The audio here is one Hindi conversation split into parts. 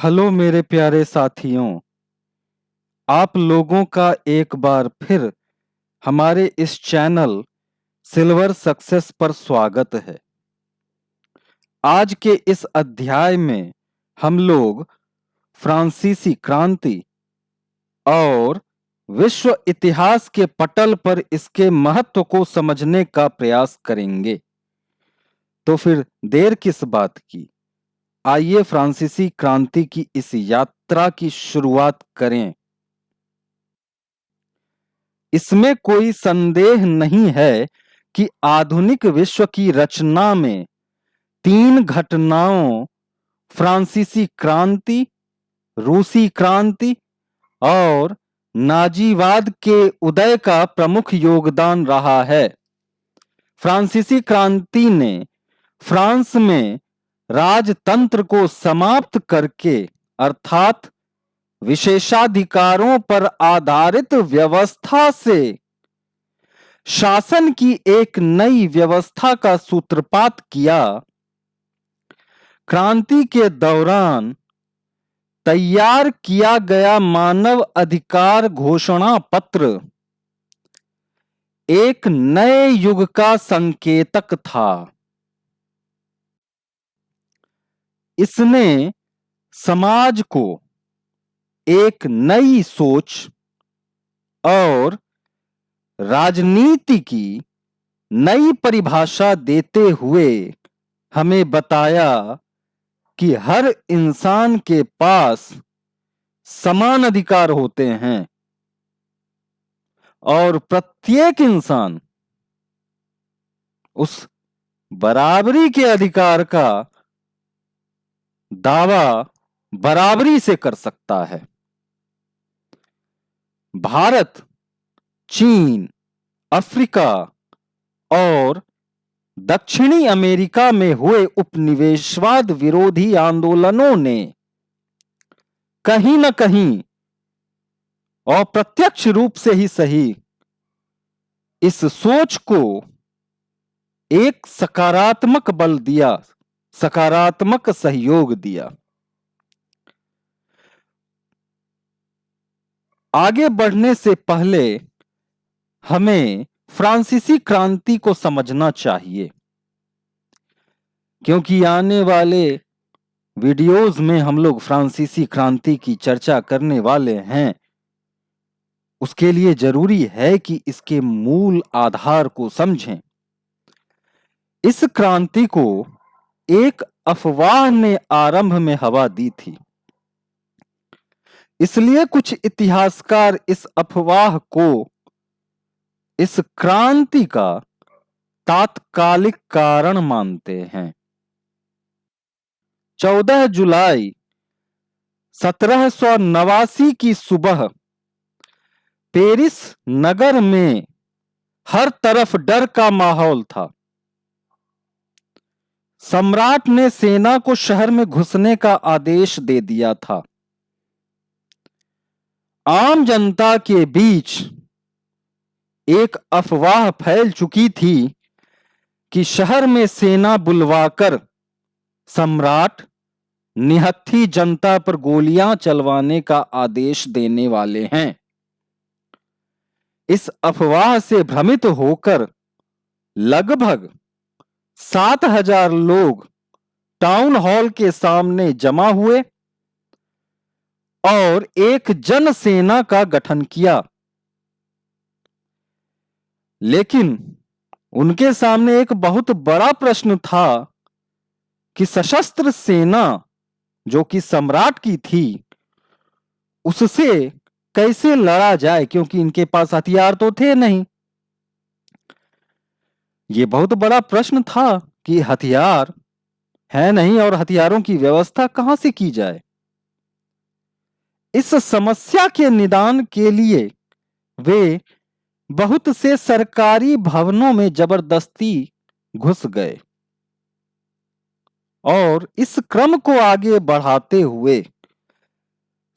हेलो मेरे प्यारे साथियों, आप लोगों का एक बार फिर हमारे इस चैनल सिल्वर सक्सेस पर स्वागत है। आज के इस अध्याय में हम लोग फ्रांसीसी क्रांति और विश्व इतिहास के पटल पर इसके महत्व को समझने का प्रयास करेंगे। तो फिर देर किस बात की, आइए फ्रांसीसी क्रांति की इस यात्रा की शुरुआत करें। इसमें कोई संदेह नहीं है कि आधुनिक विश्व की रचना में तीन घटनाओं फ्रांसीसी क्रांति, रूसी क्रांति और नाजीवाद के उदय का प्रमुख योगदान रहा है। फ्रांसीसी क्रांति ने फ्रांस में राजतंत्र को समाप्त करके अर्थात विशेषाधिकारों पर आधारित व्यवस्था से शासन की एक नई व्यवस्था का सूत्रपात किया। क्रांति के दौरान तैयार किया गया मानव अधिकार घोषणा पत्र एक नए युग का संकेतक था। इसने समाज को एक नई सोच और राजनीति की नई परिभाषा देते हुए हमें बताया कि हर इंसान के पास समान अधिकार होते हैं और प्रत्येक इंसान उस बराबरी के अधिकार का दावा बराबरी से कर सकता है। भारत, चीन, अफ्रीका और दक्षिणी अमेरिका में हुए उपनिवेशवाद विरोधी आंदोलनों ने कहीं न कहीं अप्रत्यक्ष रूप से ही सही इस सोच को एक सकारात्मक बल दिया, सकारात्मक सहयोग दिया। आगे बढ़ने से पहले हमें फ्रांसीसी क्रांति को समझना चाहिए, क्योंकि आने वाले वीडियोस में हम लोग फ्रांसीसी क्रांति की चर्चा करने वाले हैं। उसके लिए जरूरी है कि इसके मूल आधार को समझें। इस क्रांति को एक अफवाह ने आरंभ में हवा दी थी, इसलिए कुछ इतिहासकार इस अफवाह को इस क्रांति का तात्कालिक कारण मानते हैं। 14 जुलाई 1789 की सुबह पेरिस नगर में हर तरफ डर का माहौल था। सम्राट ने सेना को शहर में घुसने का आदेश दे दिया था। आम जनता के बीच एक अफवाह फैल चुकी थी कि शहर में सेना बुलवाकर सम्राट निहत्थी जनता पर गोलियां चलवाने का आदेश देने वाले हैं। इस अफवाह से भ्रमित होकर लगभग 7,000 लोग टाउन हॉल के सामने जमा हुए और एक जनसेना का गठन किया। लेकिन उनके सामने एक बहुत बड़ा प्रश्न था कि सशस्त्र सेना जो कि सम्राट की थी, उससे कैसे लड़ा जाए, क्योंकि इनके पास हथियार तो थे नहीं। यह बहुत बड़ा प्रश्न था कि हथियार है नहीं और हथियारों की व्यवस्था कहां से की जाए। इस समस्या के निदान के लिए वे बहुत से सरकारी भवनों में जबरदस्ती घुस गए और इस क्रम को आगे बढ़ाते हुए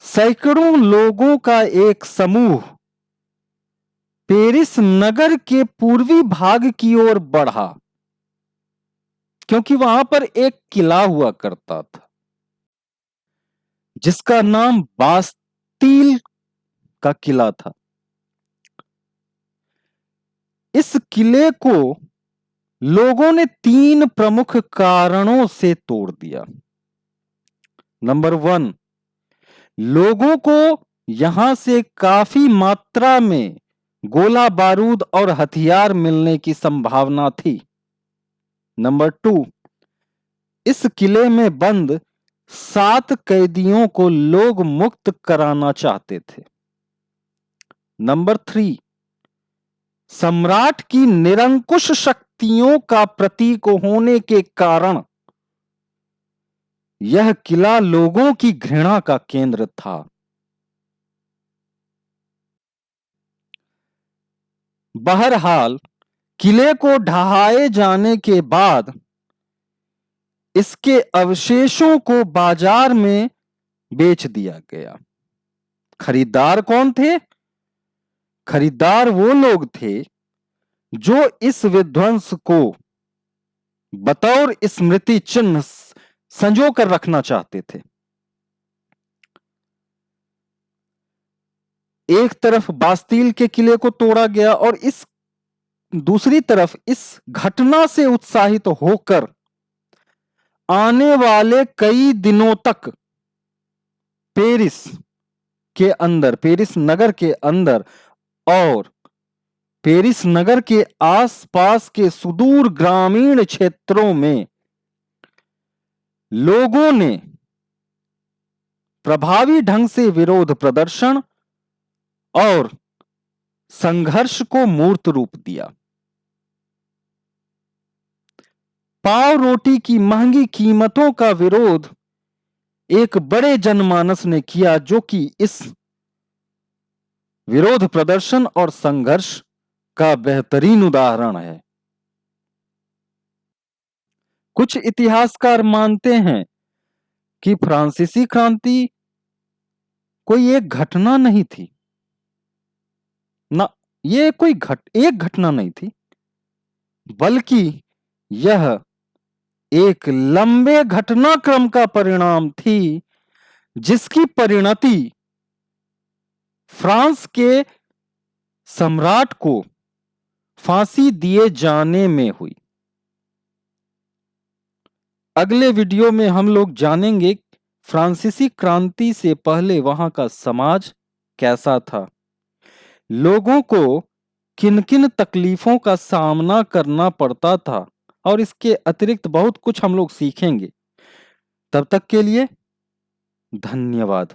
सैकड़ों लोगों का एक समूह पेरिस नगर के पूर्वी भाग की ओर बढ़ा, क्योंकि वहां पर एक किला हुआ करता था। जिसका नाम बास्तील का किला था। इस किले को लोगों ने 3 प्रमुख कारणों से तोड़ दिया। नंबर 1, लोगों को यहां से काफी मात्रा में गोला बारूद और हथियार मिलने की संभावना थी। नंबर 2, इस किले में बंद 7 कैदियों को लोग मुक्त कराना चाहते थे। नंबर 3, सम्राट की निरंकुश शक्तियों का प्रतीक होने के कारण यह किला लोगों की घृणा का केंद्र था। बहरहाल, किले को ढहाए जाने के बाद इसके अवशेषों को बाजार में बेच दिया गया। खरीदार कौन थे? खरीदार वो लोग थे जो इस विध्वंस को बतौर स्मृति चिन्ह संजो कर रखना चाहते थे। एक तरफ बास्तील के किले को तोड़ा गया और इस दूसरी तरफ इस घटना से उत्साहित होकर आने वाले कई दिनों तक पेरिस नगर के अंदर और पेरिस नगर के आसपास के सुदूर ग्रामीण क्षेत्रों में लोगों ने प्रभावी ढंग से विरोध प्रदर्शन और संघर्ष को मूर्त रूप दिया। पाव रोटी की महंगी कीमतों का विरोध एक बड़े जनमानस ने किया, जो कि इस विरोध प्रदर्शन और संघर्ष का बेहतरीन उदाहरण है। कुछ इतिहासकार मानते हैं कि फ्रांसीसी क्रांति कोई एक घटना नहीं थी। ना, ये कोई एक घटना नहीं थी, बल्कि यह एक लंबे घटनाक्रम का परिणाम थी, जिसकी परिणति फ्रांस के सम्राट को फांसी दिए जाने में हुई। अगले वीडियो में हम लोग जानेंगे फ्रांसीसी क्रांति से पहले वहां का समाज कैसा था, लोगों को किन किन तकलीफों का सामना करना पड़ता था, और इसके अतिरिक्त बहुत कुछ हम लोग सीखेंगे। तब तक के लिए धन्यवाद।